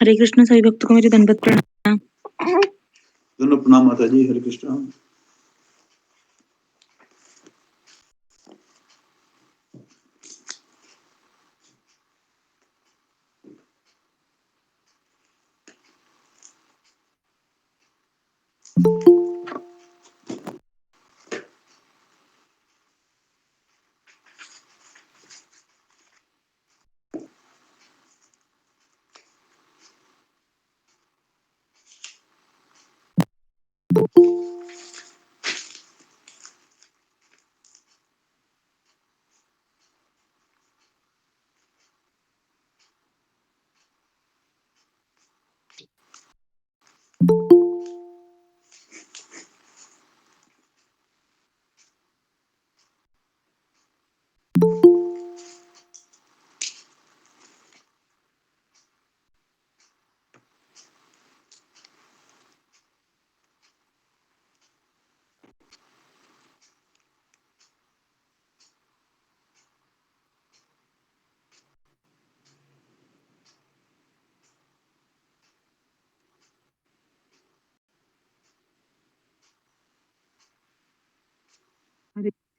हरे कृष्ण सभी भक्तों को मेरे दंडवत प्रणाम। दोनों प्रणाम माता जी। हरे कृष्ण।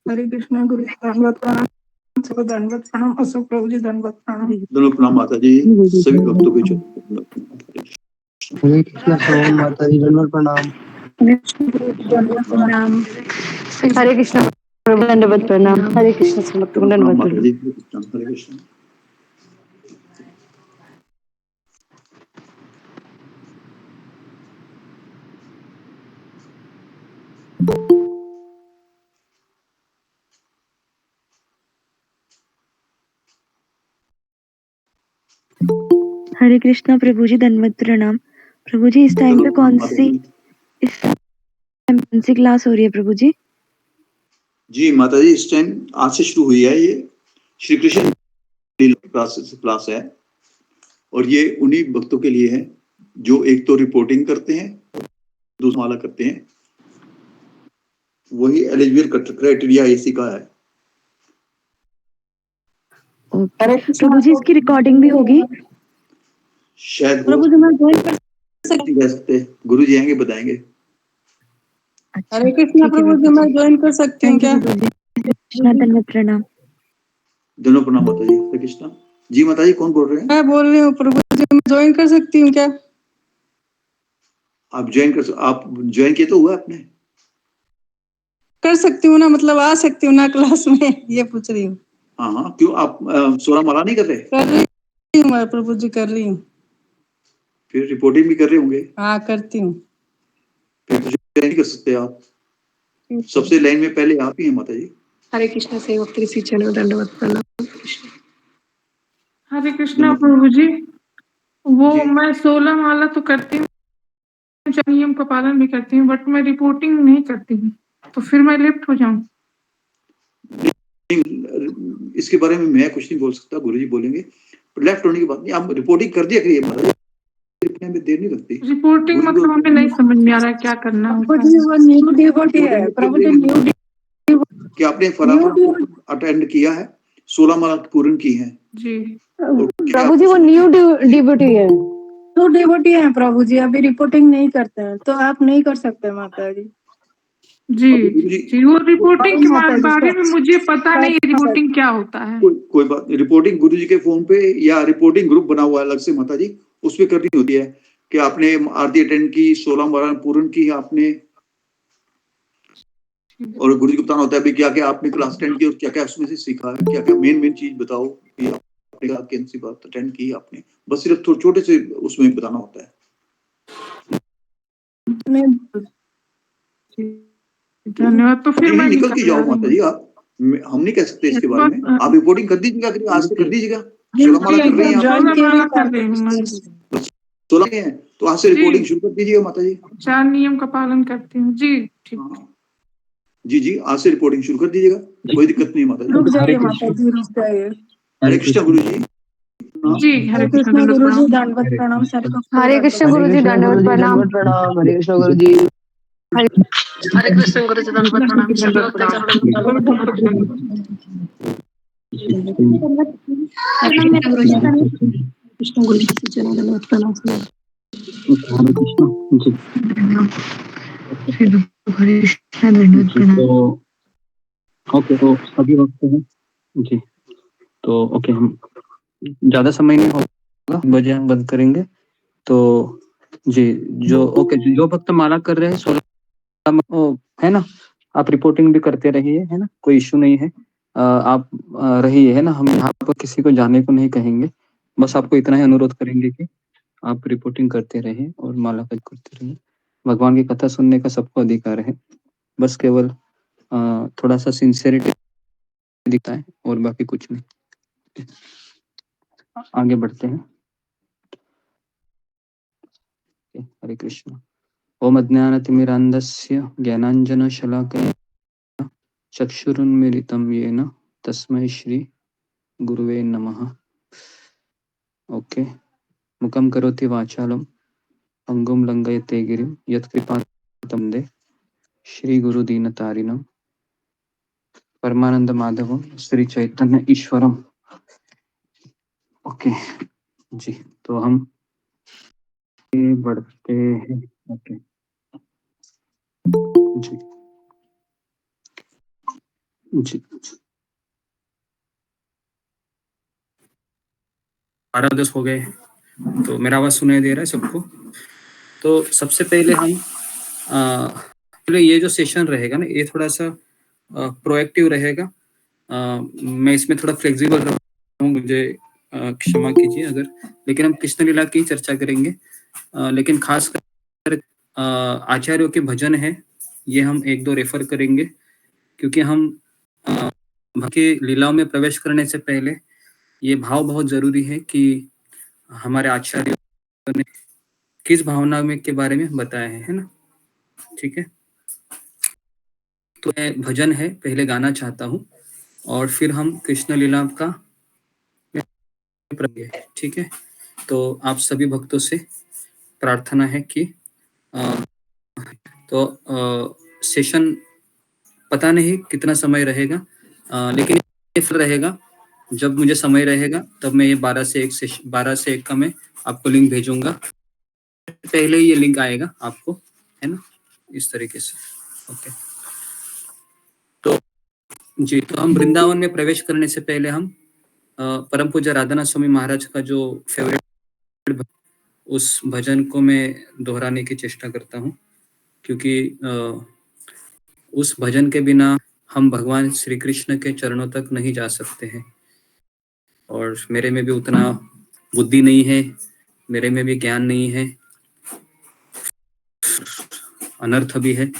हरे कृष्ण। गुरु जी दंडवत प्रणाम। सबको दंडवत प्रणाम। अशोक प्रभु जी दंडवत प्रणाम। दोनों प्रणाम माता जी। सभी भक्तों को हरे कृष्ण सोम माता जी दंडवत प्रणाम। दंडवत प्रणाम। हरे कृष्ण प्रभु दंडवत प्रणाम। हरे कृष्ण समस्त को दंडवत माता प्रणाम। जी। हरे कृष्ण। हरे कृष्णा प्रभु जी दंडवत प्रणाम। प्रभु जी इस टाइम पे कौन सी क्लास हो रही है प्रभु जी? जी माता जी, इस टाइम आज से शुरू हुई है ये श्री कृष्ण क्लास है, और ये उन्हीं भक्तों के लिए है जो एक तो रिपोर्टिंग करते हैं, दूसरा माला करते हैं। वही एलिजिबल क्राइटेरिया इसी का है। प्रभु जी इसकी रिकॉर्डिंग भी होगी? शायद प्रभु जी मैं ज्वाइन कर सकते, गुरु जी आएंगे बताएंगे। अच्छा, हरे कृष्ण प्रभु जी मैं ज्वाइन कर सकती हूँ क्या? कृष्णा दंडवत प्रणाम। दोनों प्रणाम माता जी। हरे कृष्णा। जी माता जी, कौन बोल रहे हैं? मैं बोल रही हूँ प्रभु जी, मैं ज्वाइन कर सकती हूँ क्या? आप ज्वाइन किया तो हुआ आपने? कर सकती हूँ ना, मतलब आ सकती हूँ ना क्लास में, ये पूछ रही हूँ। हाँ हाँ, क्यों आप 16 माला नहीं कर रहे? कर रही हूँ मैं प्रभु जी, कर रही हूँ। फिर रिपोर्टिंग भी कर रहे होंगे? हाँ करती हूँ। फिर तो ज्वाइन नहीं कर सकते आप। सबसे लाइन में पहले आप ही हैं माता जी। हरे कृष्ण से भक्ति श्री चरण दंडवत प्रणाम। हरे कृष्णा प्रभु जी। वो जी। मैं 16 माला तो करती हूँ, नियम का पालन भी करती हूँ, बट मैं रिपोर्टिंग नहीं करती हूँ, तो फिर मैं लेफ्ट हो जाऊँ? इसके बारे में मैं कुछ नहीं बोल सकता, गुरुजी बोलेंगे। लेफ्ट होने की बात नहीं, आप रिपोर्टिंग कर दिया करिए माता जी, में देर नहीं लगती। रिपोर्टिंग मतलब हमें नहीं समझ में आ रहा है क्या करना होता है। वो न्यू डिवोटी है प्रभु जी, न्यू कि आपने फलाना अटेंड किया है, 16 माला पूर्ण की है जी। प्रभु जी वो न्यू डिवोटी है। न्यू डिवोटी है प्रभु जी, अभी रिपोर्टिंग नहीं करते हैं, तो आप नहीं कर सकते माता जी। जी जी, वो रिपोर्टिंग के बारे में मुझे पता नहीं, रिपोर्टिंग क्या होता है। कोई बात नहीं, रिपोर्टिंग गुरुजी के फोन पे या रिपोर्टिंग ग्रुप बना हुआ है अलग से माता जी, उस पे करनी होती है कि आपने आरती अटेंड की, 16 माला पूर्ण की है आपने, और गुरु जी को बताना होता है भी क्या क्या आपने क्लास अटेंड की और क्या क्या उसमें से सीखा है, क्या क्या मेन चीज बताओ कि आपने कौन सी बात अटेंड की आपने, बस सिर्फ थोड़े छोटे से उसमें बताना होता है। धन्यवाद। तो फिर मैं निकल के जाओ माता जी, आप हम नहीं कह सकते इसके बारे में। आप रिपोर्टिंग कर दीजिएगा, आज से कर दीजिएगा। 16 माला कर रही हैं आप। 16 हैं, तो आज से जी। रिपोर्टिंग शुरू कर दीजिएगा माता जी। 4 नियम का पालन करती हूँ जी। ठीक। जी जी, आज से रिपोर्टिंग शुरू कर दीजिएगा, कोई दिक्कत नहीं है माता जी। रुक जाइए माता जी, रुक जाइए। हरे कृष्णा गुरु जी। जी हरे कृष्ण गुरु जी, दंडवत दंडवत प्रणाम सबको। हरे कृष्ण गुरु जी, दंडवत प्रणाम। हरे कृष्ण गुरु जी। हरे कृष्ण गुरु जी, दंडवत प्रणाम। सभी भक्तों का कृष्ण गुरु जी से चरण दंडवत प्रणाम। हरे कृष्ण जी। हरे कृष्ण दंडवत प्रणाम। तो ओके, तो सभी वक्त हैं जी। तो ओके, हम ज्यादा समय नहीं होगा, बजे हम बंद करेंगे। तो जी, जो ओके, जो भक्त माला कर रहे हैं 16 है ना, आप रिपोर्टिंग भी करते रहिए, है ना, कोई इश्यू नहीं है। आप रहिए, है ना, हम यहाँ पर किसी को जाने को नहीं कहेंगे, बस आपको इतना ही अनुरोध करेंगे कि आप रिपोर्टिंग करते रहिए और माला करते रहिए। भगवान की कथा सुनने का सबको अधिकार है, बस केवल थोड़ा सा सिंसियरिटी दिखता है और बाकी कुछ नहीं। आगे बढ़ते हैं। हरे कृष्ण। ओम अज्ञानतिमिरान्धस्य ज्ञानाञ्जनशलाकया चक्षुरुन्मीलितं येन तस्मै श्री गुरुवे नमः। ओके, मुखं करोति वाचालं अंगुं लंघयते गिरिं यत्कृपातमं वन्दे श्री गुरुदीनतारिणं परमानंद माधवम श्री चैतन्य ईश्वरम। ओके जी, तो हम आगे बढ़ते हैं। ओके जी जी। 12:10 हो गए, तो मेरा आवाज सुनाई दे रहा है सबको? तो सबसे पहले हम पहले ये जो सेशन रहेगा ना, ये थोड़ा सा प्रोएक्टिव रहेगा। मैं इसमें थोड़ा फ्लेक्सिबल रहूँ, मुझे क्षमा कीजिए अगर, लेकिन हम कृष्ण लीला की चर्चा करेंगे। लेकिन खास कर आचार्यों के भजन है, ये हम 1-2 रेफर करेंगे, क्योंकि हम के लीलाओं में प्रवेश करने से पहले ये भाव बहुत जरूरी है कि हमारे आचार्यों ने किस भावना में के बारे में बताया है ना। ठीक है, तो मैं भजन है पहले गाना चाहता हूँ और फिर हम कृष्ण लीला का, ठीक है। तो आप सभी भक्तों से प्रार्थना है कि सेशन पता नहीं कितना समय रहेगा, लेकिन ये फिर रहेगा, जब मुझे समय रहेगा तब मैं ये 12 से 1 का मैं आपको लिंक भेजूंगा। पहले ही ये लिंक आएगा आपको, है ना, इस तरीके से। ओके, तो जी, तो हम वृंदावन में प्रवेश करने से पहले हम परम पूज्य राधानाथ स्वामी महाराज का जो फेवरेट उस भजन को मैं दोहराने की चेष्टा करता हूँ, क्योंकि उस भजन के बिना हम भगवान श्री कृष्ण के चरणों तक नहीं जा सकते हैं। और मेरे में भी उतना बुद्धि नहीं है, मेरे में भी ज्ञान नहीं है, अनर्थ भी है।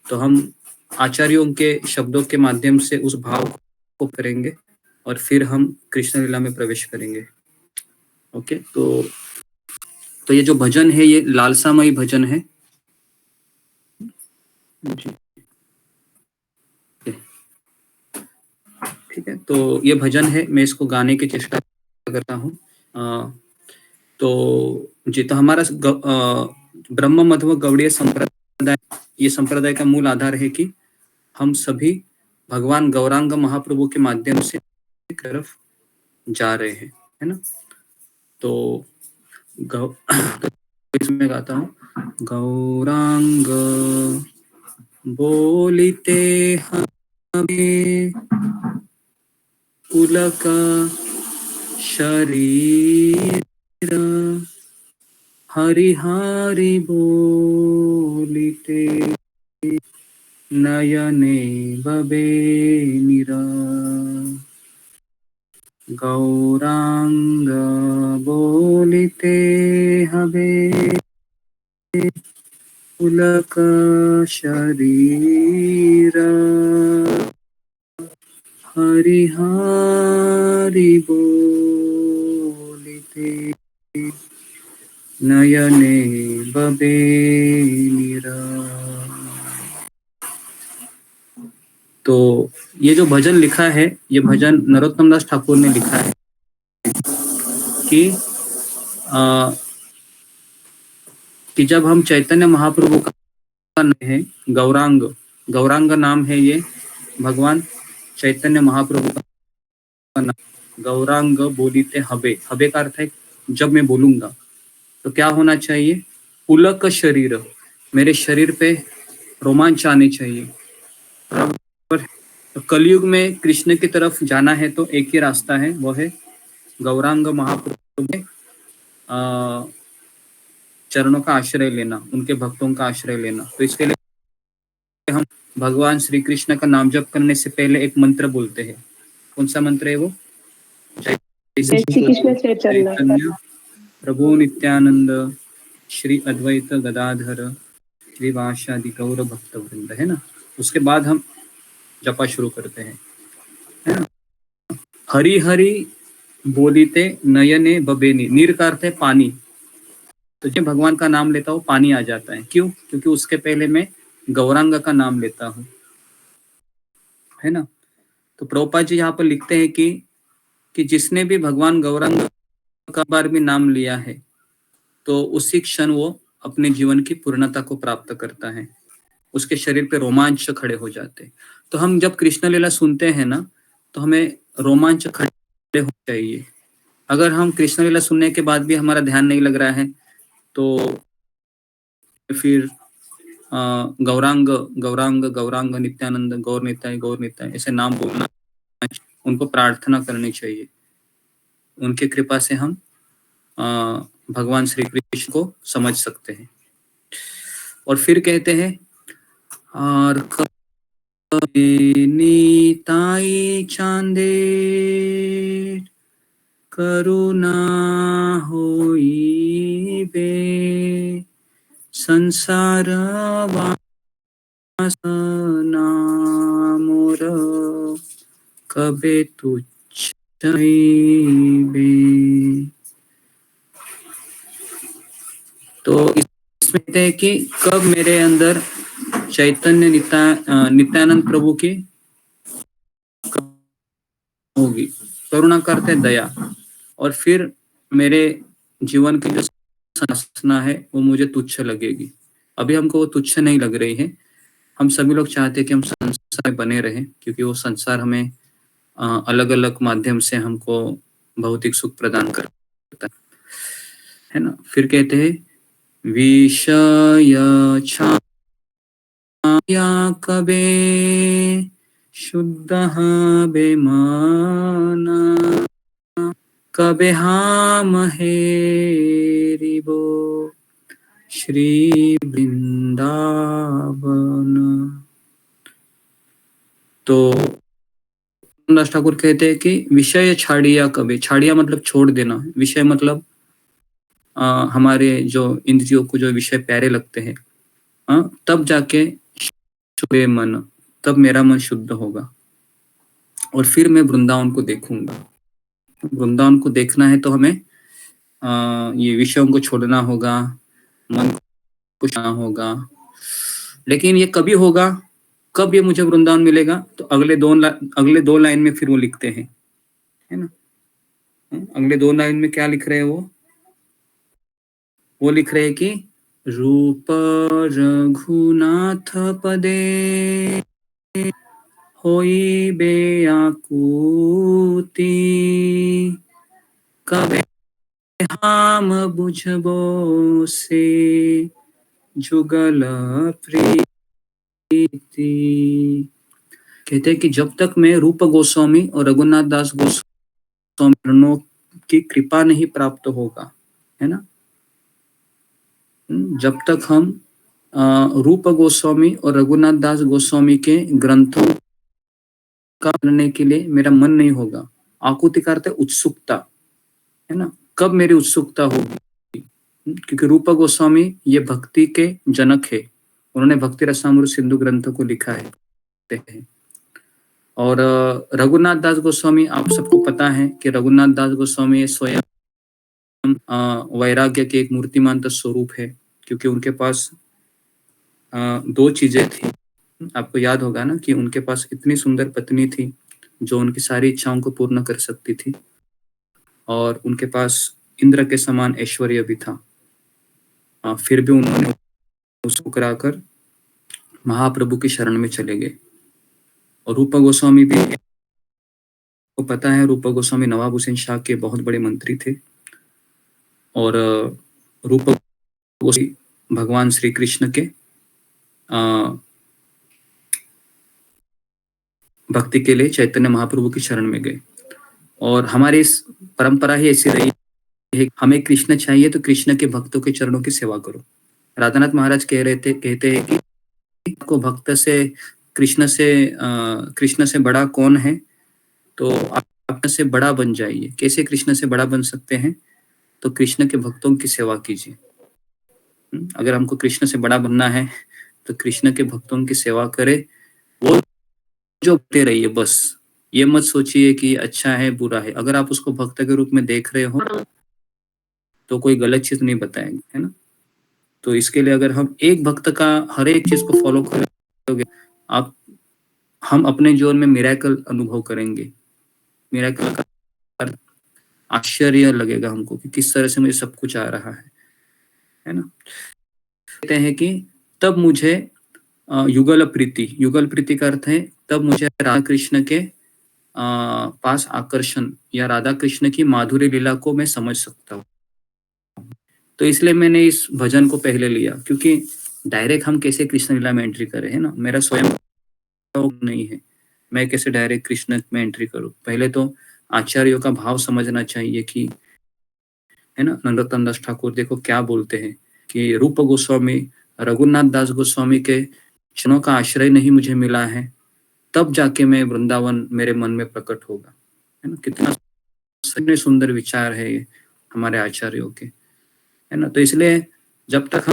तो हम आचार्यों के शब्दों के माध्यम से उस भाव को करेंगे और फिर हम कृष्ण लीला में प्रवेश करेंगे। ओके, तो ये जो भजन है ये लालसामयी भजन है। ठीक है, तो ये भजन है, मैं इसको गाने की चेष्टा करता हूँ। तो जी, तो हमारा ब्रह्म मध्व गौड़ीय संप्रदाय, ये संप्रदाय का मूल आधार है कि हम सभी भगवान गौरांग महाप्रभु के माध्यम से तरफ जा रहे हैं, है ना। तो इसमें गाता हूँ, गौरांग बोलिते हमें पुलक शरीर, हरि हरि बोलिते नयने बबे निरा। गौरांग बोलिते हबे पुलक शरीर, हरि हरि बोलिते नयने बबे निरा। तो ये जो भजन लिखा है, ये भजन नरोत्तम दास ठाकुर ने लिखा है कि कि जब हम चैतन्य महाप्रभु का नाम है गौरांग, गौरांग नाम है ये भगवान चैतन्य महाप्रभु का नाम। गौरांग बोलिते हबे, हबे का अर्थ है जब मैं बोलूंगा तो क्या होना चाहिए, पुलक शरीर, मेरे शरीर पे रोमांच आने चाहिए। तो कलयुग में कृष्ण की तरफ जाना है तो एक ही रास्ता है, वो है गौरांग महाप्रभु के चरणों का आश्रय लेना, उनके भक्तों का आश्रय लेना। तो इसके लिए हम भगवान श्री कृष्ण का नाम जप करने से पहले एक मंत्र बोलते हैं। कौन सा मंत्र है वो? जय श्री कृष्ण चैतन्य प्रभु नित्यानंद श्री अद्वैत गदाधर श्रीवासादि गौर भक्त वृंद, है ना। उसके बाद हम जपा शुरू करते हैं, है ना। हरि हरि बोलिते नयने बबेनी, नीर का अर्थ है पानी। तो जब भगवान का नाम लेता हूँ पानी आ जाता है, क्यों? क्योंकि उसके पहले मैं गौरांग का नाम लेता हूँ, है ना। तो प्रभुपाद जी यहाँ पर लिखते हैं कि जिसने भी भगवान गौरांग का बार भी नाम लिया है तो उसी क्षण वो अपने जीवन की पूर्णता को प्राप्त करता है, उसके शरीर पे रोमांच खड़े हो जाते हैं। तो हम जब कृष्ण लीला सुनते हैं ना तो हमें रोमांच खड़े हो चाहिए। अगर हम कृष्ण लीला सुनने के बाद भी हमारा ध्यान नहीं लग रहा है तो फिर गौरांग गौरांग गौरांग नित्यानंद गौर नित्याय ऐसे नाम बोलना, उनको प्रार्थना करनी चाहिए। उनकी कृपा से हम भगवान श्री कृष्ण को समझ सकते हैं। और फिर कहते हैं और नीताई चांदे करुणा होई बे संसार वासना मोर कबे तुच्छ बे। तो इसमें कहते हैं कि कब मेरे अंदर चैतन्य नित्यानंद प्रभु की होगी, करुणा करते दया, और फिर मेरे जीवन की जो संरचना है वो मुझे तुच्छ लगेगी। अभी हमको वो तुच्छ नहीं लग रही है। हम सभी लोग चाहते हैं कि हम संसार में बने रहें, क्योंकि वो संसार हमें अलग अलग माध्यम से हमको भौतिक सुख प्रदान करता है ना। फिर कहते हैं विषय छाया कबे शुद्ध बेमाना कबे हम हेरिबो श्री वृंदावन। तो दास ठाकुर कहते हैं कि विषय छाड़िया कबे, छाड़िया मतलब छोड़ देना, विषय मतलब हमारे जो इंद्रियों को जो विषय प्यारे लगते हैं, तब जाके शुभे मन, तब मेरा मन शुद्ध होगा और फिर मैं वृंदावन को देखूंगा। वृंदावन को देखना है तो हमें ये विषयों को छोड़ना होगा, मन को छोड़ना होगा। लेकिन ये कभी होगा, कब ये मुझे वृंदावन मिलेगा? तो अगले दो लाइन में फिर वो लिखते हैं, है ना। अगले 2 लाइन में क्या लिख रहे हैं वो लिख रहे हैं कि रूप रघुनाथ पदे होई बेआकुति कबे हम बुझबो से जुगल प्रीति। कहते हैं कि जब तक मैं रूप गोस्वामी और रघुनाथ दास गोस्वामी की कृपा नहीं प्राप्त होगा, है ना, जब तक हम रूप गोस्वामी और रघुनाथ दास गोस्वामी के ग्रंथों का पढ़ने के लिए मेरा मन नहीं होगा। आकुति का अर्थ है उत्सुकता, है ना। कब मेरी उत्सुकता होगी? क्योंकि रूप गोस्वामी ये भक्ति के जनक है, उन्होंने भक्ति रसामृत सिंधु ग्रंथ को लिखा है। और रघुनाथ दास गोस्वामी, आप सबको पता है कि रघुनाथ दास गोस्वामी स्वयं वैराग्य के एक मूर्तिमान स्वरूप है, क्योंकि उनके पास दो चीजें थी। आपको याद होगा ना कि उनके पास इतनी सुंदर पत्नी थी जो उनकी सारी इच्छाओं को पूर्ण कर सकती थी, और उनके पास इंद्र के समान ऐश्वर्य भी था। फिर भी उन्होंने उसको कराकर महाप्रभु की शरण में चले गए। और रूपा गोस्वामी भी, को पता है, रूपा गोस्वामी नवाब हुसैन शाह के बहुत बड़े मंत्री थे। और रूपा गोस्वामी भगवान श्री कृष्ण के भक्ति के लिए चैतन्य महाप्रभु की शरण में गए। और हमारी इस परंपरा ही ऐसी रही है, हमें कृष्ण चाहिए तो कृष्ण के भक्तों के चरणों की सेवा करो। राधानाथ महाराज कहते हैं कि को भक्त से कृष्ण से बड़ा कौन है, तो आप से बड़ा बन जाइए। कैसे कृष्ण से बड़ा बन सकते हैं? तो कृष्ण के भक्तों की सेवा कीजिए। अगर हमको कृष्ण से बड़ा बनना है तो कृष्ण के भक्तों की सेवा करे, वो जो होते रहिए। बस ये मत सोचिए कि अच्छा है बुरा है। अगर आप उसको भक्त के रूप में देख रहे हो तो कोई गलत चीज नहीं बताएंगे, है ना। तो इसके लिए अगर हम एक भक्त का हर एक चीज को फॉलो करोगे, हम अपने जीवन में मिरेकल अनुभव करेंगे। मिरेकल का आश्चर्य लगेगा हमको कि किस तरह से मुझे सब कुछ आ रहा है ना। कहते हैं कि तब मुझे युगल प्रीति का अर्थ है तब मुझे राधा कृष्ण के पास आकर्षण या राधा कृष्ण की माधुर्य लीला को मैं समझ सकता हूँ। तो इसलिए मैंने इस भजन को पहले लिया, क्योंकि डायरेक्ट हम कैसे कृष्ण लीला में एंट्री करें, है ना। मेरा स्वयं नहीं है, मैं कैसे डायरेक्ट कृष्ण में एंट्री करूं। पहले तो आचार्यों का भाव समझना चाहिए कि, है ना। नरोत्तम दास ठाकुर देखो क्या बोलते हैं कि रूप गोस्वामी रघुनाथ दास गोस्वामी के चरणों का आश्रय नहीं मुझे मिला है, तब जाके मैं वृंदावन मेरे मन में प्रकट होगा, है ना। कितना सुंदर विचार है ये हमारे आचार्यों के, है ना। तो इसलिए जब तक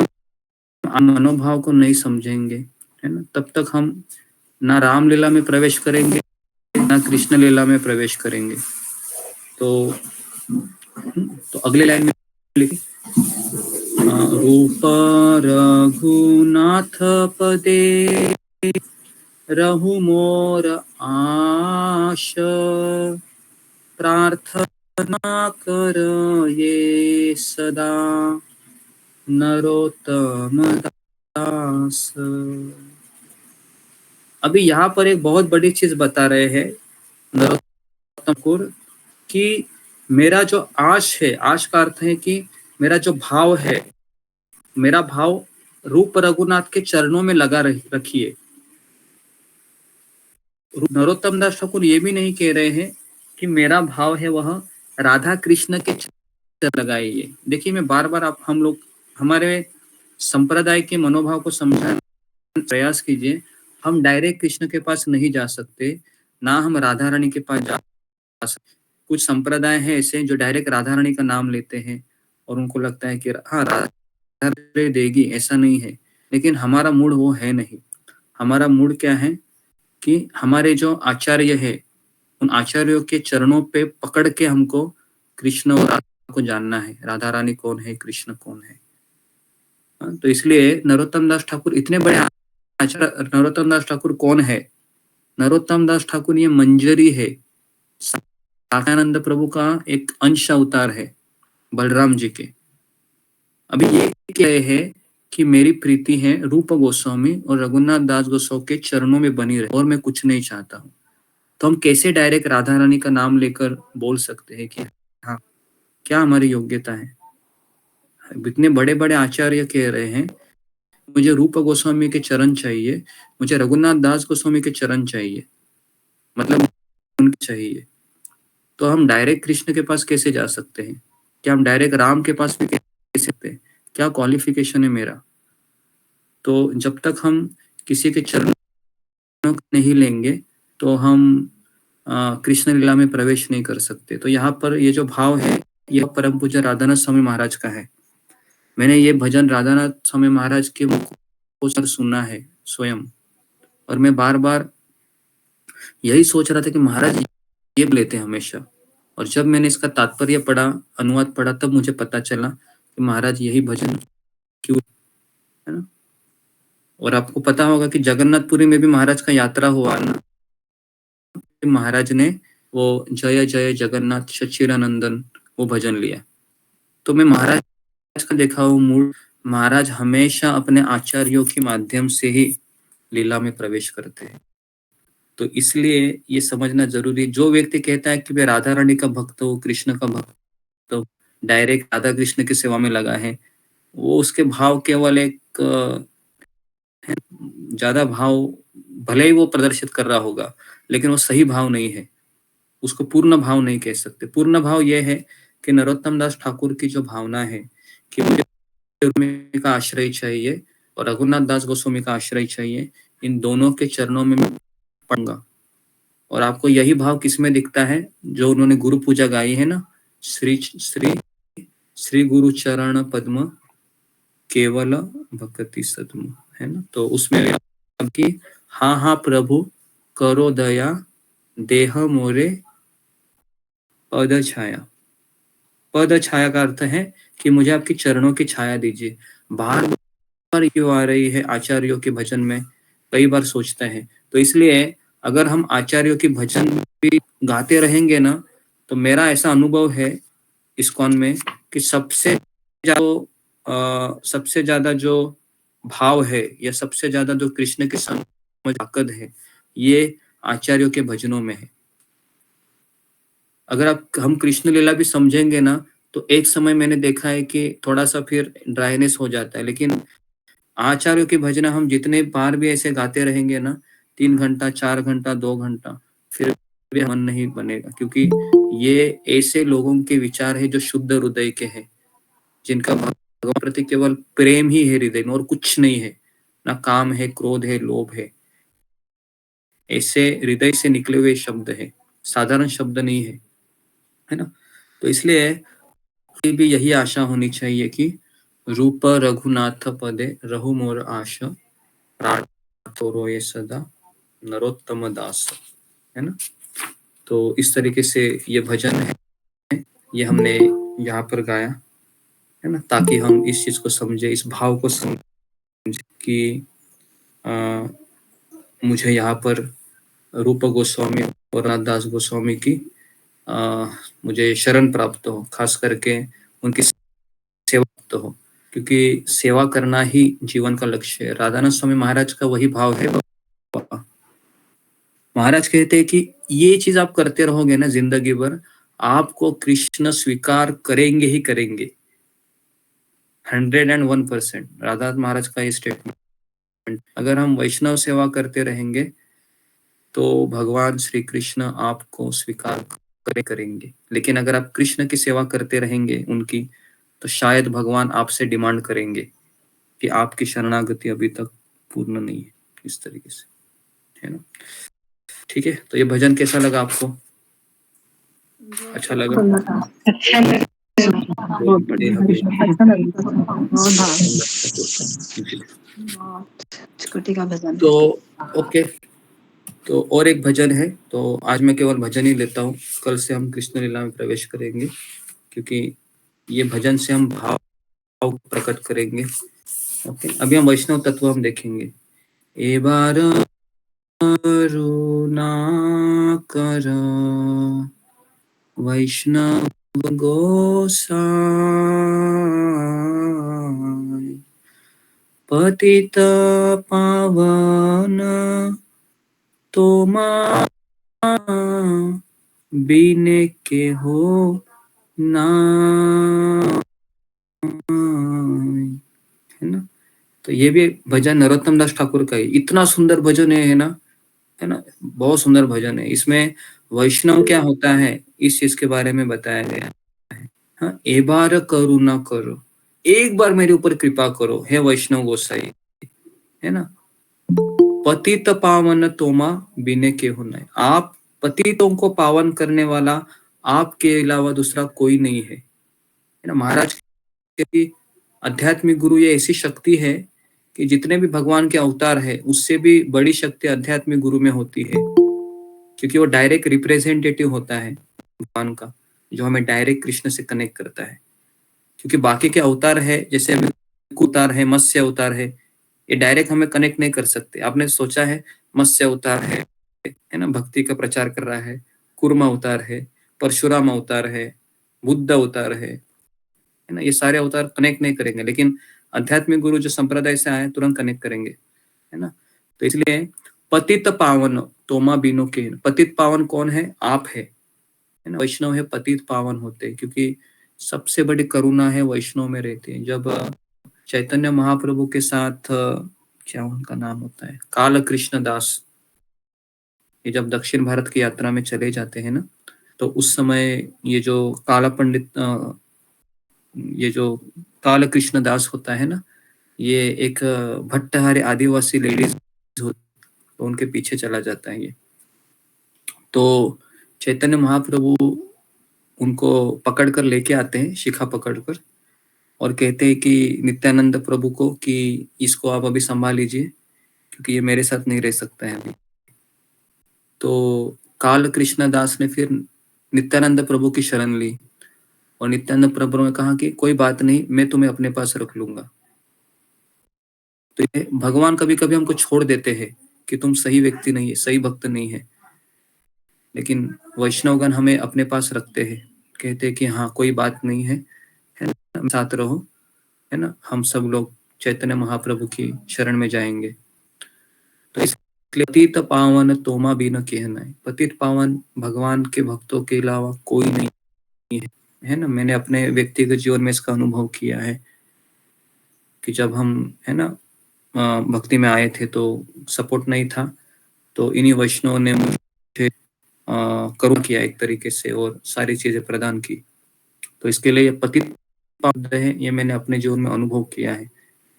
हम मनोभाव को नहीं समझेंगे, है ना, तब तक हम ना रामलीला में प्रवेश करेंगे ना कृष्ण लीला में प्रवेश करेंगे। तो अगले लाइन में लिखी, रूप रघुनाथ पदे रहु मोर आश, प्रार्थना कर ये सदा नरोत्तम दास। अभी यहाँ पर एक बहुत बड़ी चीज बता रहे हैं नरोत्तम ठाकुर कि मेरा जो आश है, आश का अर्थ है कि मेरा जो भाव है, मेरा भाव रूप रघुनाथ के चरणों में लगा रखिए। नरोत्तम दास ठाकुर ये भी नहीं कह रहे हैं कि मेरा भाव है वह राधा कृष्ण के चरण लगाइए। देखिए, मैं बार बार हम लोग हमारे संप्रदाय के मनोभाव को समझाने का प्रयास कीजिए। हम डायरेक्ट कृष्ण के पास नहीं जा सकते, ना हम राधा रानी के पास जा सकते। कुछ संप्रदाय है ऐसे जो डायरेक्ट राधा रानी का नाम लेते हैं और उनको लगता है कि हाँ राधा देगी, ऐसा नहीं है। लेकिन हमारा मूड वो है नहीं। हमारा मूड क्या है कि हमारे जो आचार्य है उन आचार्यों के चरणों पे पकड़ के हमको कृष्ण और राधा को जानना है। राधा रानी कौन है, कृष्ण कौन है। तो इसलिए नरोत्तम दास ठाकुर इतने बड़े आचार्य। नरोत्तम दास ठाकुर कौन है? नरोत्तम दास ठाकुर ये मंजरी है, साकानंद प्रभु का एक अंश अवतार है, बलराम जी के। अभी ये क्या है कि मेरी प्रीति है रूप गोस्वामी और रघुनाथ दास गोस्वामी के चरणों में बनी रहे और मैं कुछ नहीं चाहता हूँ। तो हम कैसे डायरेक्ट राधा रानी का नाम लेकर बोल सकते हैं कि हाँ, क्या हमारी योग्यता है? इतने बड़े बड़े आचार्य कह रहे हैं मुझे रूप गोस्वामी के चरण चाहिए, मुझे रघुनाथ दास गोस्वामी के चरण चाहिए, मतलब उनके चाहिए। तो हम डायरेक्ट कृष्ण के पास कैसे जा सकते हैं? क्या हम डायरेक्ट राम के पास भी कैसे सकते हैं? क्या क्वालिफिकेशन है मेरा? तो जब तक हम किसी के चरणों नहीं लेंगे तो हम कृष्ण लीला में प्रवेश नहीं कर सकते। तो यहाँ पर ये जो भाव है यह परम पूज्य राधानाथ स्वामी महाराज का है। मैंने ये भजन राधानाथ स्वामी महाराज के मुख से सुना है स्वयं, और मैं बार बार यही सोच रहा था कि महाराज ये लेते हैं हमेशा, और जब मैंने इसका तात्पर्य पढ़ा, अनुवाद पढ़ा, तब मुझे पता चला कि महाराज यही भजन क्यों, है ना। और आपको पता होगा कि जगन्नाथपुरी में भी महाराज का यात्रा हुआ ना, महाराज ने वो जय जय जगन्नाथ सच्चिदानंदन वो भजन लिया। तो मैं महाराज का देखा हूँ मूल, महाराज हमेशा अपने आचार्यों के माध्यम से ही लीला में प्रवेश करते हैं। तो इसलिए ये समझना जरूरी, जो व्यक्ति कहता है कि मैं राधा रानी का भक्त हूँ, कृष्ण का भक्त हूँ, डायरेक्ट राधा कृष्ण की सेवा में लगा है, वो उसके भाव केवल एक ज्यादा भाव भले ही वो प्रदर्शित कर रहा होगा, लेकिन वो सही भाव नहीं है, उसको पूर्ण भाव नहीं कह सकते। पूर्ण भाव यह है कि नरोत्तम दास ठाकुर की जो भावना है कि मुझे का आश्रय चाहिए और रघुनाथ दास गोस्वामी का आश्रय चाहिए, इन दोनों के चरणों में मैं पढ़ूंगा। और आपको यही भाव किसमें दिखता है, जो उन्होंने गुरु पूजा गाई है ना, श्री श्री श्री गुरु चरण पद्म केवल भक्ति सद्म, है ना। तो उसमें कि हाँ हाँ प्रभु करो दया देह मोरे पद छाया। पद छाया का अर्थ है कि मुझे आपकी चरणों की छाया दीजिए। बार बार क्यों आ रही है आचार्यों के भजन में, कई बार सोचते हैं। तो इसलिए अगर हम आचार्यों की भजन भी गाते रहेंगे ना, तो मेरा ऐसा अनुभव है इस्कॉन में कि सबसे ज्यादा जो भाव है या सबसे ज्यादा जो कृष्ण की समझ ताकत है, ये आचार्यों के भजनों में है। अगर हम कृष्ण लीला भी समझेंगे ना, तो एक समय मैंने देखा है कि थोड़ा सा फिर ड्राइनेस हो जाता है, लेकिन आचार्यों की भजन हम जितने बार भी ऐसे गाते रहेंगे ना, 3 घंटा 4 घंटा 2 घंटा, फिर भी मन नहीं बनेगा, क्योंकि ये ऐसे लोगों के विचार है जो शुद्ध हृदय के हैं, जिनका भगवान प्रति केवल प्रेम ही है हृदय में और कुछ नहीं है, ना काम है, क्रोध है, लोभ है। ऐसे हृदय से निकले हुए शब्द है, साधारण शब्द नहीं है ना। तो इसलिए भी यही आशा होनी चाहिए कि रूप रघुनाथ पदे रहु मोर आश प्रार्थो रोए सदा नरोत्तम दास, है ना। तो इस तरीके से ये भजन है, ये हमने यहाँ पर गाया, है ना, ताकि हम इस चीज को समझे, इस भाव को समझे कि मुझे यहाँ पर रूप गोस्वामी और नाथ दास गोस्वामी की मुझे शरण प्राप्त हो, खास करके उनकी सेवा प्राप्त हो, क्योंकि सेवा करना ही जीवन का लक्ष्य है। राधानाथ स्वामी महाराज का वही भाव है। महाराज कहते हैं कि ये चीज आप करते रहोगे ना जिंदगी भर, आपको कृष्ण स्वीकार करेंगे ही करेंगे, 101%। राधा महाराज का ये स्टेटमेंट, अगर हम वैष्णव सेवा करते रहेंगे तो भगवान श्री कृष्ण आपको स्वीकार करेंगे, लेकिन अगर आप कृष्ण की सेवा करते रहेंगे उनकी, तो शायद भगवान आपसे डिमांड करेंगे कि आपकी शरणागति अभी तक पूर्ण नहीं है, इस तरीके से, है ना। ठीक है, तो ये भजन कैसा लगा आपको? अच्छा लगा? बहुत बढ़िया, अच्छा लगा। तो ओके, तो और एक भजन है, तो आज मैं केवल भजन ही लेता हूँ, कल से हम कृष्ण लीला में प्रवेश करेंगे, क्योंकि ये भजन से हम भाव प्रकट करेंगे। ओके, अभी हम वैष्णव तत्व हम देखेंगे। ए बार करुणा कर वैष्णव गोसाई, पतित पावन तोमा बीने के हो ना, है ना। तो ये भी भजन नरोत्तम दास ठाकुर का है, इतना सुंदर भजन है ना, है ना, बहुत सुंदर भजन है। इसमें वैष्णव क्या होता है इस चीज के बारे में बताया गया है। हाँ, ए बार करुणा करो, एक बार मेरे ऊपर कृपा करो हे वैष्णव गोसाई, है ना। पतित पावन तोमा बिने के हो नहीं, आप पतितों को पावन करने वाला आपके अलावा दूसरा कोई नहीं है ना। महाराज के आध्यात्मिक गुरु ये ऐसी शक्ति है कि जितने भी भगवान के अवतार है उससे भी बड़ी शक्ति आध्यात्मिक गुरु में होती है, क्योंकि वो डायरेक्ट रिप्रेजेंटेटिव होता है भगवान का। जो हमें डायरेक्ट कृष्ण से कनेक्ट करता है। क्योंकि बाकी के अवतार है, जैसे अभी अवतार है, मत्स्य अवतार है, ये डायरेक्ट हमें कनेक्ट नहीं कर सकते। आपने सोचा है मत्स्य अवतार है ना, भक्ति का प्रचार कर रहा है, कूर्म अवतार है, परशुराम अवतार है, बुद्ध अवतार है ना, ये सारे अवतार कनेक्ट नहीं करेंगे, लेकिन आध्यात्मिक गुरु जो संप्रदाय से आए तुरंत कनेक्ट करेंगे, है ना। तो इसलिए पतित पावन तोमा बीनो के, पतित पावन कौन है? आप है ना। वैष्णव है पतित पावन होते हैं, क्योंकि सबसे बड़ी करुणा है वैष्णव में रहती है। जब चैतन्य महाप्रभु के साथ क्या उनका नाम होता है, काल कृष्ण दास, ये जब दक्षिण भारत की यात्रा में चले जाते हैं ना, तो उस समय ये जो काला पंडित, ये जो काल कृष्ण दास होता है ना, ये एक भट्टहारी आदिवासी लेडीज तो उनके पीछे चला जाता है ये। तो चैतन्य महाप्रभु उनको पकड़ कर लेके आते हैं, शिखा पकड़कर, और कहते हैं कि नित्यानंद प्रभु को कि इसको आप अभी संभाल लीजिए, क्योंकि ये मेरे साथ नहीं रह सकता है अभी। तो काल कृष्ण दास ने फिर नित्यानंद प्रभु की शरण ली, और नित्यानंद प्रभु ने कहा कि कोई बात नहीं, मैं तुम्हें अपने पास रख लूंगा। तो ये भगवान कभी कभी हमको छोड़ देते हैं कि तुम सही व्यक्ति नहीं है, सही भक्त नहीं है, लेकिन वैष्णवगण हमें अपने पास रखते हैं, कहते हैं कि हाँ कोई बात नहीं है ना, साथ रहो, है ना, हम सब लोग चैतन्य महाप्रभु की शरण में जाएंगे। तो इसलिए पतित पावन तोमा भी न कहना है, पतित पावन भगवान के भक्तों के अलावा कोई नहीं है ना। मैंने अपने व्यक्तिगत जीवन में इसका अनुभव किया है कि जब हम, है ना, भक्ति में आए थे तो सपोर्ट नहीं था, तो इन्हीं वैष्णव ने मुझे करुणा किया एक तरीके से, और सारी चीजें प्रदान की। तो इसके लिए पतित पावन है, ये मैंने अपने जीवन में अनुभव किया है।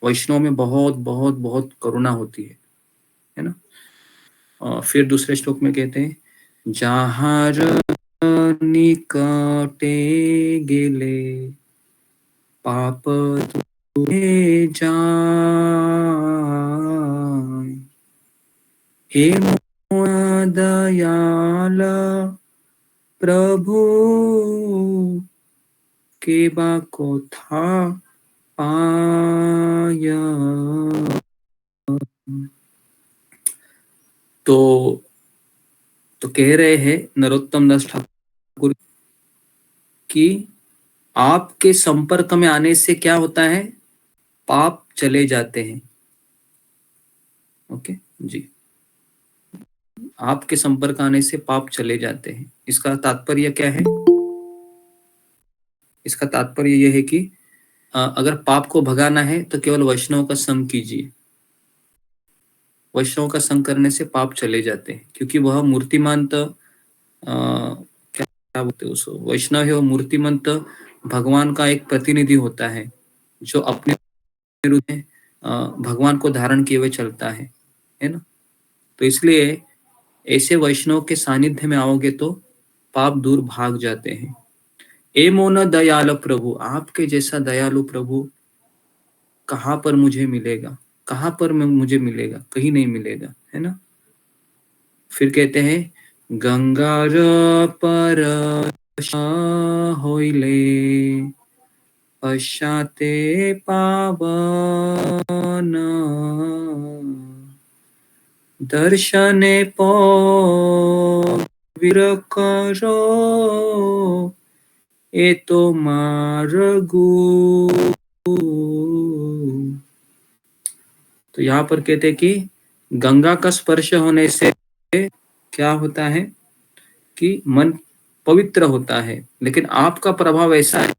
वैष्णव में बहुत बहुत बहुत करुणा होती है ना। फिर दूसरे श्लोक में कहते हैं, जहाँ निकटे गेले पाप तुए जाय, हे मोर दयाल प्रभु के बा को था पाया। तो कह रहे हैं नरोत्तम दास ठाकुर कि आपके संपर्क में आने से क्या होता है? पाप चले जाते हैं। ओके जी, आपके संपर्क आने से पाप चले जाते हैं। इसका तात्पर्य क्या है? इसका तात्पर्य यह है कि अगर पाप को भगाना है तो केवल वैष्णव का संग कीजिए। वैष्णव का संग करने से पाप चले जाते हैं, क्योंकि वह मूर्तिमंत, क्या बोलते हैं उसको, वैष्णव है वो मूर्तिमंत भगवान का एक प्रतिनिधि होता है, जो अपने रूप में भगवान को धारण किए हुए चलता है ना। तो इसलिए ऐसे वैष्णव के सानिध्य में आओगे तो पाप दूर भाग जाते हैं। ए मोन दयालु प्रभु, आपके जैसा दयालु प्रभु कहाँ पर मुझे मिलेगा? कहाँ पर मुझे मिलेगा? कहीं नहीं मिलेगा, है ना। फिर कहते हैं, गंगार पर होइले पश्चाते पावन, दर्शने पवित्र करो ए तो मार्गु। तो यहाँ पर कहते हैं कि गंगा का स्पर्श होने से क्या होता है कि मन पवित्र होता है, लेकिन आपका प्रभाव ऐसा है,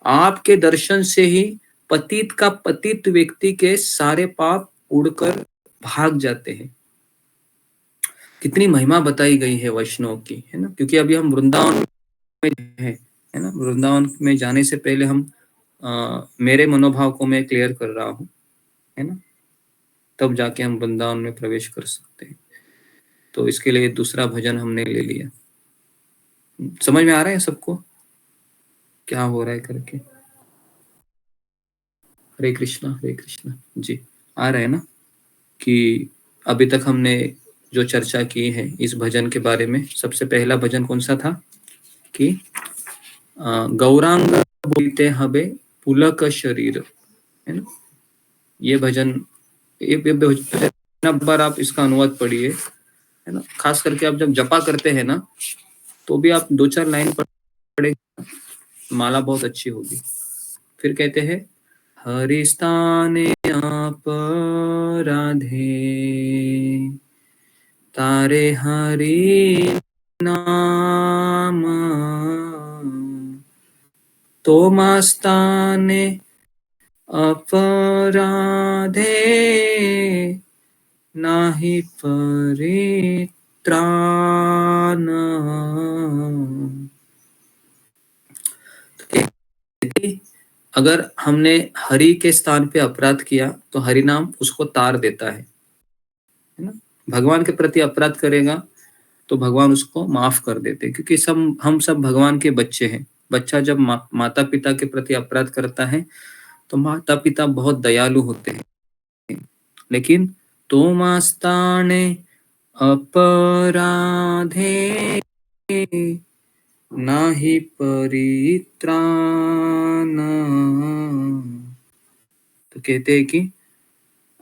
आपके दर्शन से ही पतित का पतित व्यक्ति के सारे पाप उड़कर भाग जाते हैं। कितनी महिमा बताई गई है वैष्णव की, है ना। क्योंकि अभी हम वृंदावन में है ना, वृंदावन में जाने से पहले हम मेरे मनोभाव को मैं क्लियर कर रहा हूँ, है ना, तब जाके हम वृंदावन में प्रवेश कर सकते हैं। तो इसके लिए दूसरा भजन हमने ले लिया। समझ में आ रहा है सबको क्या हो रहा है करके? हरे कृष्णा जी, आ रहा है ना कि अभी तक हमने जो चर्चा की है इस भजन के बारे में। सबसे पहला भजन कौन सा था? कि गौरांग बोलते हबे पुलक शरीर, है ना। ये भजन, ये भजन एक बार आप इसका अनुवाद पढ़िए, है ना। खास करके आप जब जपा करते हैं ना, तो भी आप 2-4 लाइन पढ़े, माला बहुत अच्छी होगी। फिर कहते हैं हरिस्ताने अपराधे तारे हरि नाम तोमास्ताने अपराधे नाही परित्राण। अगर हमने हरि के स्थान पे अपराध किया तो हरि नाम उसको तार देता है ना। भगवान के प्रति अपराध करेगा तो भगवान उसको माफ कर देते हैं, क्योंकि हम सब भगवान के बच्चे हैं। बच्चा जब माता पिता के प्रति अपराध करता है तो माता पिता बहुत दयालु होते हैं, लेकिन तोमास्ताने अपराधे नाही परित्राण। तो कहते हैं कि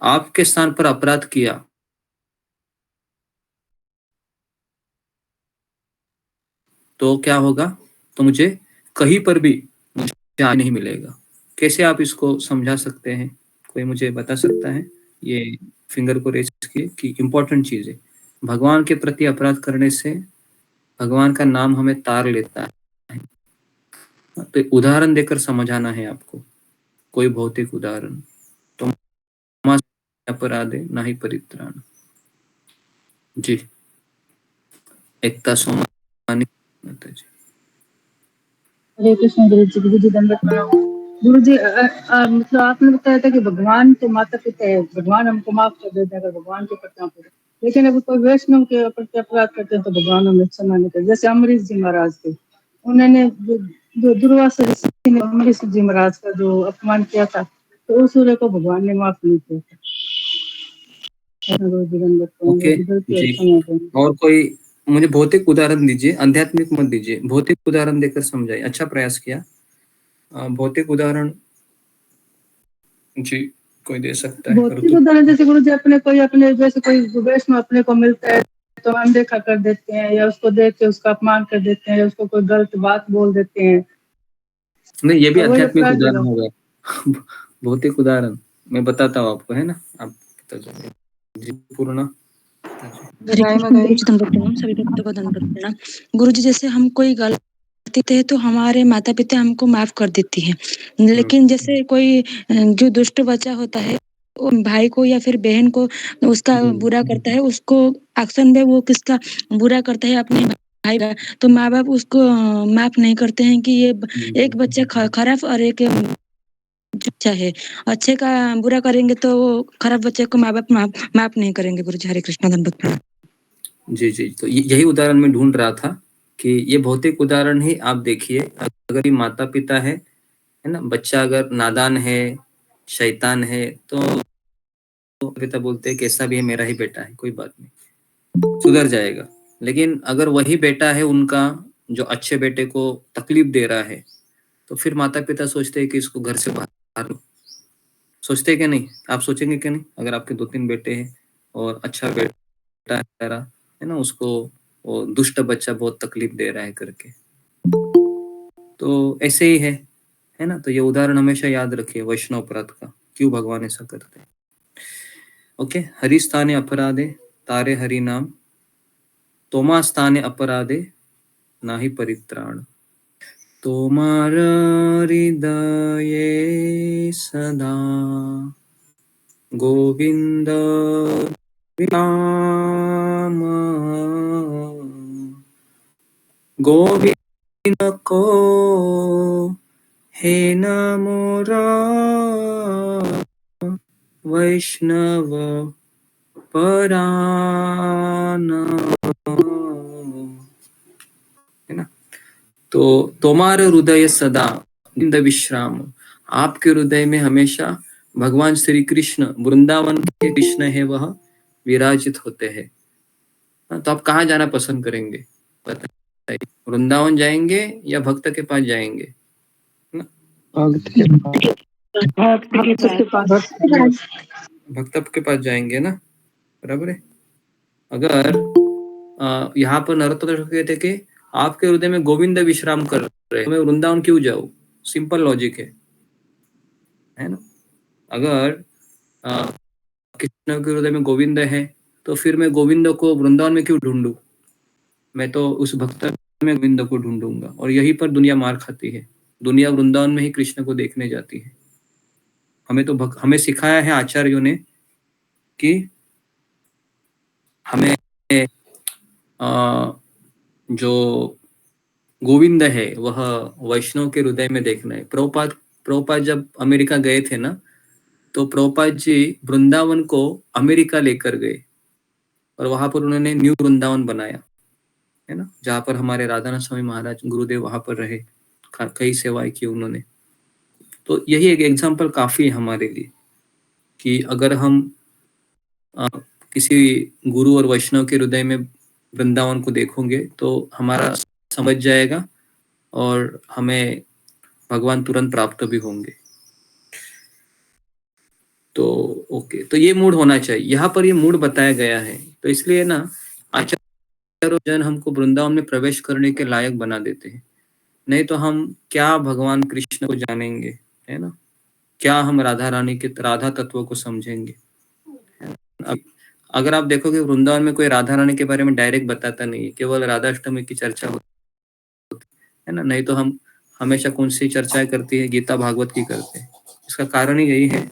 आपके स्थान पर अपराध किया तो क्या होगा, तो मुझे कहीं पर भी मुझे नहीं मिलेगा। कैसे आप इसको समझा सकते हैं, कोई मुझे बता सकता है? ये फिंगर को रेज किए कि इंपॉर्टेंट चीज है, भगवान के प्रति अपराध करने से भगवान का नाम हमें तार लेता है। तो उदाहरण देकर समझाना है आपको, कोई भौतिक उदाहरण। तो अपराधे नहीं परित्राण। जी, एकता सोमानी माता जी। हरे कृष्ण गुरु जी दंडवत प्रणाम। गुरु जी मतलब आपने बताया था कि भगवान तो माता पिता है, भगवान हमको माफ कर देते हैं अगर भगवान के प्रति अपराध, लेकिन अगर कोई वैष्णव के प्रति अपराध करते हैं तो भगवान हमें क्षमा नहीं करते। जैसे अमरीश जी महाराज थे, उन्होंने जो दुर्वासा ऋषि ने अमरीश जी महाराज का जो अपमान किया था, तो उस सूर्य को भगवान ने माफ नहीं किया था। गुरु जी दंडवत प्रणाम। ओके जी, और कोई मुझे भौतिक उदाहरण दीजिए, आध्यात्मिक मत दीजिए, भौतिक उदाहरण देकर समझाइए। अच्छा प्रयास किया। भौतिक उदाहरण जी कोई दे सकता है? भौतिक उदाहरण जैसे गुरु जी अपने जैसे कोई वैष्णव अपने को मिलता है तो अनदेखा कर देते हैं, या उसको देख के उसका अपमान कर देते हैं, या उसको कोई गलत बात बोल देते हैं। नहीं, ये भी तो वही आध्यात्मिक अपराध उदाहरण होगा। होगा। भौतिक उदाहरण मैं बताता हूँ आपको, है ना। आप जी पूर्ण। हरे कृष्ण गुरु जी दंडवत प्रणाम, सभी भक्तों को दंडवत प्रणाम। गुरु जी, जैसे हम कोई गलती करते हैं तो हमारे माता पिता हमको माफ कर देती हैं, लेकिन जैसे कोई जो दुष्ट बच्चा होता है वो भाई को या फिर बहन को उसका बुरा करता है, उसको एक्शन में वो किसका बुरा करता है अपने भाई का, तो माँ बाप उसको माफ नहीं करते हैं कि ये एक बच्चा खराब और एक अच्छा है। अच्छे का बुरा करेंगे तो खराब बच्चे को माँ बाप माफ नहीं करेंगे। गुरु जी हरे कृष्ण दंडवत प्रणाम। जी जी, तो यही उदाहरण मैं ढूंढ रहा था कि ये भौतिक उदाहरण ही आप देखिए। अगर ये माता पिता है ना, बच्चा अगर नादान है, शैतान है, तो पिता बोलते हैं कैसा भी है मेरा ही बेटा है, कोई बात नहीं, सुधर जाएगा। लेकिन अगर वही बेटा है उनका जो अच्छे बेटे को तकलीफ दे रहा है, तो फिर माता पिता सोचते हैं कि इसको घर से बाहर लो। सोचते हैं कि नहीं? आप सोचेंगे कि नहीं? अगर आपके 2-3 बेटे हैं और अच्छा बेटा है ना, उसको वो दुष्ट बच्चा बहुत तकलीफ दे रहा है करके, तो ऐसे ही है ना। तो ये उदाहरण हमेशा याद रखिए वैष्णव अपराध का, क्यों भगवान ऐसा करते हैं। ओके, हरि स्थाने अपराधे तारे हरि नाम तोमा स्थाने अपराधे नाही परित्राण। तोमार हृदये सदा गोविंद राम गोविंद को हे नमोरा वैष्णव परान, है ना। तो तोमार हृदय सदा गोविंद विश्राम, आपके हृदय में हमेशा भगवान श्री कृष्ण, वृंदावन के कृष्ण है वह विराजित होते हैं। तो आप कहाँ जाना पसंद करेंगे? बताएं। वृंदावन जाएंगे या भक्त के पास जाएंगे? भक्त के पास भक्त के पास जाएंगे ना, बराबर है। अगर यहाँ पर नरोत्तम दास कहते कि आपके हृदय में गोविंद विश्राम कर रहे हैं, मैं वृंदावन क्यों जाऊं? सिंपल लॉजिक है ना। अगर कृष्ण के हृदय में गोविंद है तो फिर मैं गोविंद को वृंदावन में क्यों ढूंढूं? मैं तो उस भक्त में गोविंद को ढूंढूंगा। और यहीं पर दुनिया मार खाती है। दुनिया वृंदावन में ही कृष्ण को देखने जाती है। हमें सिखाया है आचार्यों ने कि हमें जो गोविंद है वह वैष्णव के हृदय में देखना है। प्रभुपाद जब अमेरिका गए थे ना, तो प्रभुपाद जी वृंदावन को अमेरिका लेकर गए और वहां पर उन्होंने न्यू वृंदावन बनाया, है ना, जहां पर हमारे राधानाथ स्वामी महाराज गुरुदेव वहां पर रहे, कई सेवाएं की उन्होंने। तो यही एक एग्जाम्पल काफी है हमारे लिए कि अगर हम किसी गुरु और वैष्णव के हृदय में वृंदावन को देखोगे तो हमारा समझ जाएगा और हमें भगवान तुरंत प्राप्त भी होंगे। तो ओके, तो ये मूड होना चाहिए। यहाँ पर ये मूड बताया गया है, तो इसलिए ना आचार्य जन हमको वृंदावन में प्रवेश करने के लायक बना देते हैं। नहीं तो हम क्या भगवान कृष्ण को जानेंगे, है ना, क्या हम राधा रानी के राधा तत्व को समझेंगे। अगर आप देखोगे वृंदावन में कोई राधा रानी के बारे में डायरेक्ट बताता नहीं है, केवल राधाष्टमी की चर्चा होती है ना। नहीं तो हम हमेशा कौन सी चर्चाएं करती है, गीता भागवत की करते हैं। इसका कारण ही यही है,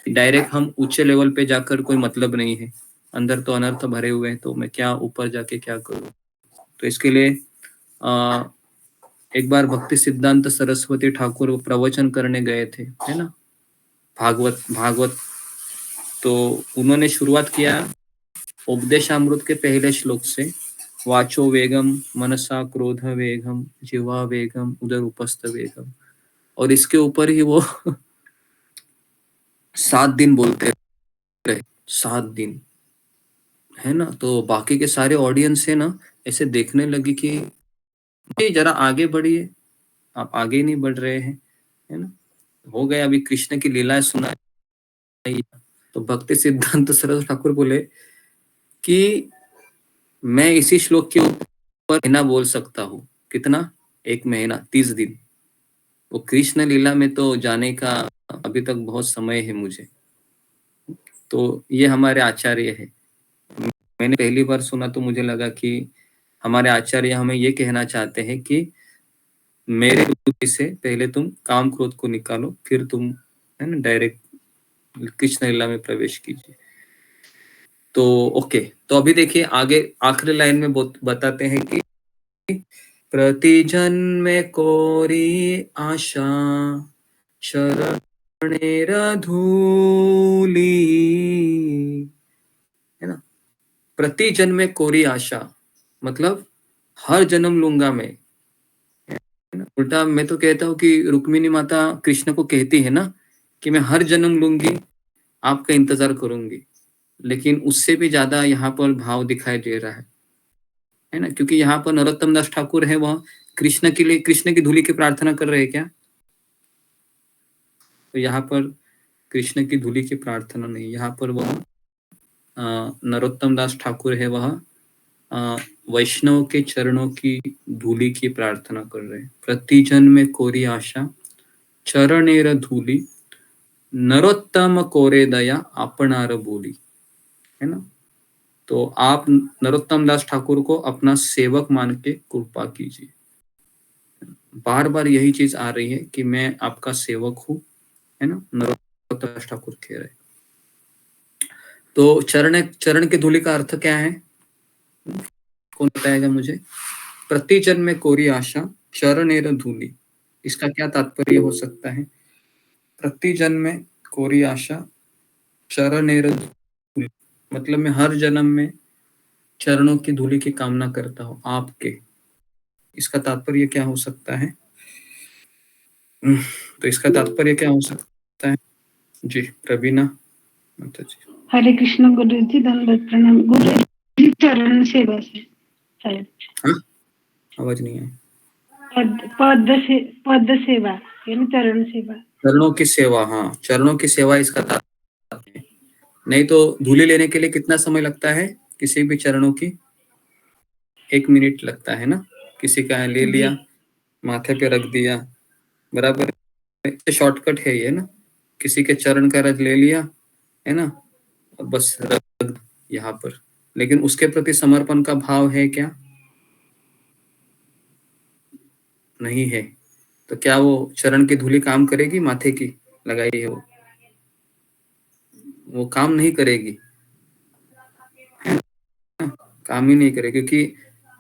डायरेक्ट हम ऊंचे लेवल पे जाकर कोई मतलब नहीं है, अंदर तो अनर्थ भरे हुए हैं, तो मैं क्या ऊपर जाके क्या करूं। तो इसके लिए एक बार भक्ति सिद्धांत सरस्वती ठाकुर प्रवचन करने गए थे, है ना, भागवत। तो उन्होंने शुरुआत किया उपदेशामृत के पहले श्लोक से, वाचो वेगम मनसा क्रोध वेगम जिह्वा वेगम उदर उपस्थ वेगम। और इसके ऊपर ही वो 7 दिन बोलते रहे, 7 दिन, है ना। तो बाकी के सारे ऑडियंस है ना ऐसे देखने लगी कि जरा आगे बढ़िए, आप आगे नहीं बढ़ रहे हैं, है ना। हो गया, अभी कृष्ण की लीलाएं सुना। तो भक्ति सिद्धांत सरस्वती ठाकुर बोले कि मैं इसी श्लोक के ऊपर महीना बोल सकता हूँ। कितना? 1 महीना, 30 दिन। वो कृष्ण लीला में तो जाने का अभी तक बहुत समय है मुझे। तो ये हमारे आचार्य है। मैंने पहली बार सुना तो मुझे लगा कि हमारे आचार्य हमें ये कहना चाहते हैं कि मेरे बुद्धि से पहले तुम काम क्रोध को निकालो, फिर तुम, है ना, डायरेक्ट कृष्ण लीला में प्रवेश कीजिए। तो ओके, तो अभी देखिए आगे आखिरी लाइन में बताते हैं कि प्रति जन्मे कोरी आशा शरणेर धूली, है ना। प्रति जन्मे कोरी आशा मतलब हर जन्म लूंगा मैं, उल्टा मैं तो कहता हूँ कि रुक्मिणी माता कृष्ण को कहती है ना कि मैं हर जन्म लूंगी, आपका इंतजार करूंगी। लेकिन उससे भी ज्यादा यहाँ पर भाव दिखाई दे रहा है ना, क्योंकि यहाँ पर नरोत्तम दास ठाकुर है, वह कृष्ण के लिए कृष्ण की धूली की प्रार्थना कर रहे हैं क्या? तो यहाँ पर कृष्ण की धूली की प्रार्थना नहीं, यहाँ पर वह नरोत्तम दास ठाकुर है, वह वैष्णव के चरणों की धूली की प्रार्थना कर रहे हैं। प्रति जन्म कोरी आशा चरणेर धूली नरोत्तम कोरे दया अपनार बोली, है ना। तो आप नरोत्तम दास ठाकुर को अपना सेवक मान के कृपा कीजिए। बार बार यही चीज आ रही है कि मैं आपका सेवक हूं, है ना, नरोत्तम दास ठाकुर कह रहे। तो चरण की धूली का अर्थ क्या है, कौन बताएगा मुझे? प्रति जन्म में कोरी आशा चरणेर धूली, इसका क्या तात्पर्य हो सकता है? प्रति जन्म में कोरी आशा चरणेर धूली मतलब मैं हर जन्म में चरणों की धूली की कामना करता हूं आपके। इसका तात्पर्य क्या हो सकता है? तो इसका तात्पर्य क्या हो सकता है जी, प्रवीणा माता जी? हरे कृष्ण गुरु जी, दंडवत प्रणाम। गुरु जी चरण सेवा से शायद। आवाज नहीं है। पद सेवा यानी चरण सेवा। चरणों की सेवा, हाँ, चरणों की सेवा इसका तात्पर्य है। नहीं तो धूली लेने के लिए कितना समय लगता है किसी भी चरणों की? 1 मिनट लगता है ना। किसी का ले लिया, माथे पे रख दिया, बराबर, शॉर्टकट है ये ना। किसी के चरण का रज ले लिया, है ना, और बस रख यहाँ पर। लेकिन उसके प्रति समर्पण का भाव है क्या? नहीं है। तो क्या वो चरण की धूली काम करेगी? माथे की लगाई है वो काम नहीं करेगी, काम ही नहीं करेगी। क्योंकि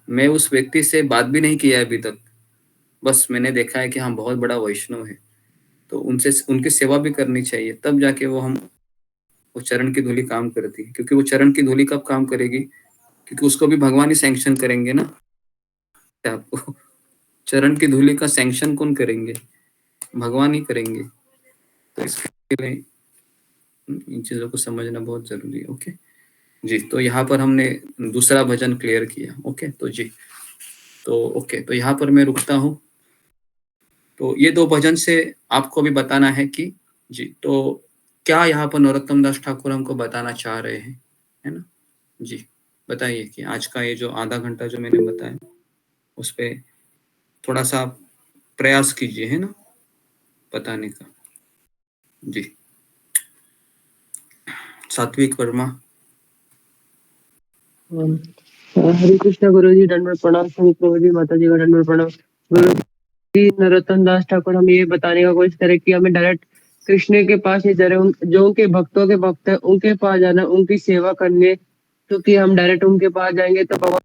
मैं उस व्यक्ति से बात भी नहीं किया है अभी तक, बस मैंने देखा है कि हाँ बहुत बड़ा वैष्णव है, तो उनसे उनकी सेवा भी करनी चाहिए, तब जाके वो चरण की धूली काम करती है। क्योंकि वो चरण की धूली कब काम करेगी? क्योंकि उसको भी भगवान ही सैंक्शन करेंगे ना। आपको चरण की धूली का सैंक्शन कौन करेंगे? भगवान ही करेंगे। तो इसके लिए इन चीजों को समझना बहुत जरूरी है। ओके जी, तो यहाँ पर हमने दूसरा भजन क्लियर किया। ओके तो जी, तो ओके, तो यहाँ पर मैं रुकता हूँ। तो ये 2 भजन से आपको भी बताना है कि जी, तो क्या यहाँ पर नरोत्तम दास ठाकुर हमको बताना चाह रहे हैं, है ना? जी, बताइए कि आज का ये जो आधा घंटा जो मैंने बताया, उस पे थोड़ा सा प्रयास कीजिए, है ना, बताने का। जी, सात्विक वर्मा। हरे कृष्णा गुरु जी, दंडवत प्रणाम। सभी प्रभु जी, माता जी का दंडवत प्रणाम। गुरु जी, नरोत्तम दास ठाकुर हम ये बताने का कोशिश करें कि हमें डायरेक्ट कृष्ण के पास ही जा जो उनके भक्तों के भक्त है उनके पास जाना, उनकी सेवा करने। क्योंकि हम डायरेक्ट उनके पास जाएंगे तो भगवान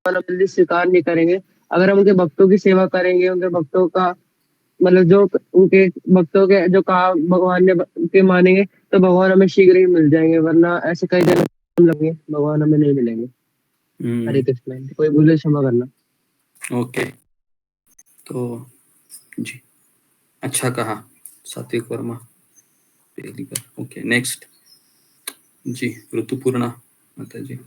हमें जल्दी स्वीकार नहीं करेंगे। अगर हम उनके भक्तों की सेवा करेंगे, उनके भक्तों का मतलब जो उनके भक्तों के जो कहा भगवान ने के मानेंगे, तो भगवान हमें शीघ्र ही मिल जाएंगे। वरना ऐसे कई जन्म लगे भगवान हमें नहीं मिलेंगे। हरे कृष्ण। कोई भूले क्षमा करना। ओके, तो जी, अच्छा कहा सात्विक वर्मा। ओके, नेक्स्ट जी, ऋतुपूर्णा माता जी।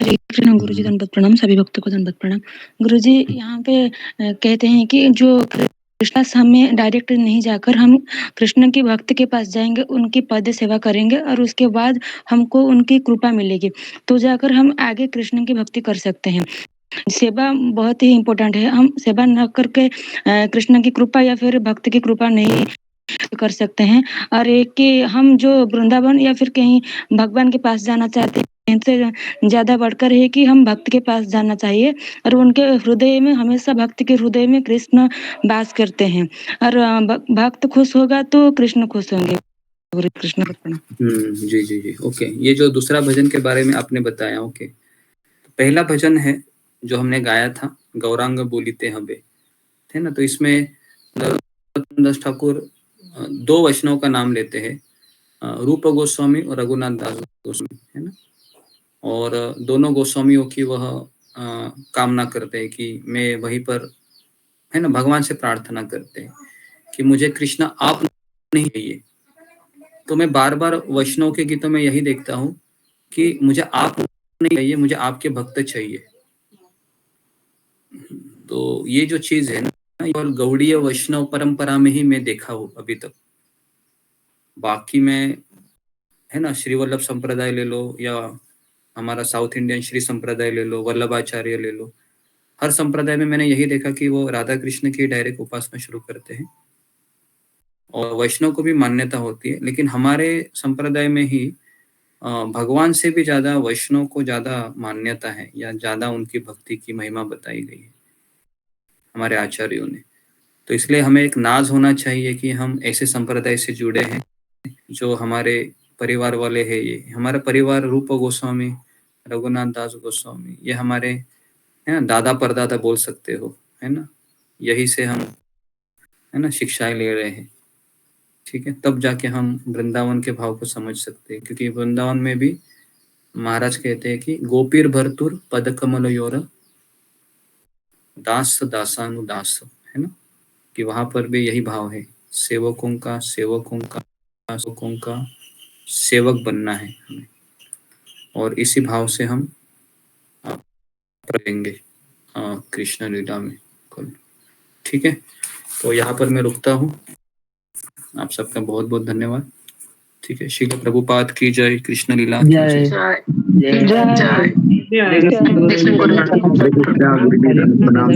हरे कृष्ण गुरु जी, दंडवत प्रणाम। सभी भक्तों को दंडवत प्रणाम। गुरु जी यहाँ पे कहते हैं कि जो कृष्णा हमें डायरेक्ट नहीं जाकर हम कृष्ण के भक्त के पास जाएंगे, उनकी पद सेवा करेंगे और उसके बाद हमको उनकी कृपा मिलेगी, तो जाकर हम आगे कृष्ण की भक्ति कर सकते हैं। सेवा बहुत ही इम्पोर्टेंट है। हम सेवा न करके कृष्ण की कृपा या फिर भक्त की कृपा नहीं कर सकते हैं। और एक कि हम जो वृंदावन या फिर कहीं भगवान के पास जाना चाहते हैं, से ज्यादा बढ़कर है कि हम भक्त के पास जाना चाहिए, और उनके हृदय में हमेशा, भक्त के हृदय में कृष्ण वास करते हैं, और भक्त खुश होगा तो कृष्ण खुश होंगे। कृष्ण को प्रणाम। जी जी जी, ओके। ये जो दूसरा भजन के बारे में आपने बताया, ओके, पहला भजन है जो हमने गाया था, गौरांग बोलीते हबे, थे ना। तो इसमें नरोत्तम दास ठाकुर 2 वैष्णव का नाम लेते हैं, रूप गोस्वामी और रघुनाथ दास गोस्वामी, है ना। और दोनों गोस्वामियों की वह कामना करते हैं कि मैं वहीं पर, है ना, भगवान से प्रार्थना करते हैं कि मुझे कृष्ण आप नहीं चाहिए। तो मैं बार बार वैष्णव के गीतों में यही देखता हूँ कि मुझे आप नहीं चाहिए, मुझे आपके भक्त चाहिए। तो ये जो चीज है ना, और गौड़ीय वैष्णव परंपरा में ही मैं देखा हूँ अभी तक। बाकी में, है ना, श्री वल्लभ संप्रदाय ले लो या हमारा साउथ इंडियन श्री संप्रदाय ले लो, वल्लभाचार्य ले लो, हर संप्रदाय में मैंने यही देखा कि वो राधा कृष्ण की डायरेक्ट उपासना शुरू करते हैं, और वैष्णव को भी मान्यता होती है। लेकिन हमारे संप्रदाय में ही भगवान से भी ज्यादा वैष्णव को ज्यादा मान्यता है, या ज्यादा उनकी भक्ति की महिमा बताई गई है हमारे आचार्यों ने। तो इसलिए हमें एक नाज होना चाहिए कि हम ऐसे संप्रदाय से जुड़े हैं जो हमारे परिवार वाले हैं। ये हमारा परिवार, रूप गोस्वामी, रघुनाथ दास गोस्वामी, ये हमारे, है ना, दादा परदादा बोल सकते हो, है ना। यही से हम, है ना, शिक्षाएं ले रहे हैं, ठीक है। तब जाके हम वृंदावन के भाव को समझ सकते हैं। क्योंकि वृंदावन में भी महाराज कहते हैं कि गोपीर भरतुर पद कमल योर दास दासानुदास, है ना, कि वहां पर भी यही भाव है, सेवकों का सेवक बनना है हमें, और इसी भाव से हम पढ़ेंगे। कृष्ण लीला में। ठीक है, तो यहाँ पर मैं रुकता हूँ। आप सबका बहुत बहुत धन्यवाद। ठीक है, श्रील प्रभुपाद की जय, कृष्ण लीला की जय जय। जय हरे कृष्ण गुरुजी हरे कृष्णा गुरुजी धन्यवाद प्रणाम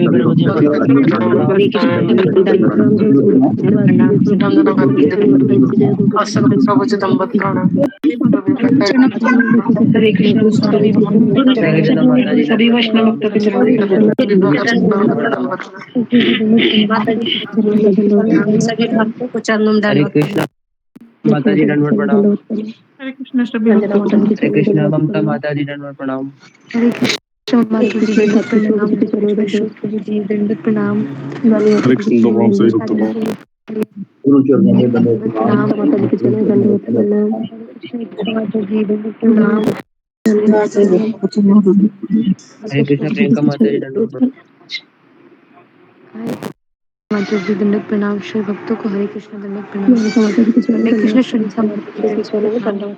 सभी भक्तों को हरे कृष्ण सभी माता जी सभी वैष्णव भक्तों के चरणों में सभी भक्तों को चरणों में हरे कृष्ण माता जी दंडवत प्रणाम। हरे कृष्ण सभी भक्तों को हरे कृष्ण ममता माता जी दंडवत प्रणाम। प्रणाम। हरे कृष्ण भगवान सही भक्त को गुरु चरणों में दंडवत प्रणाम। हरे कृष्ण प्रियंका माता जी दंडवत प्रणाम। माता जी दंडवत प्रणाम। श्री भक्तों को हरे कृष्ण दंडवत प्रणाम। हरे कृष्ण श्री दंडवत प्रणाम।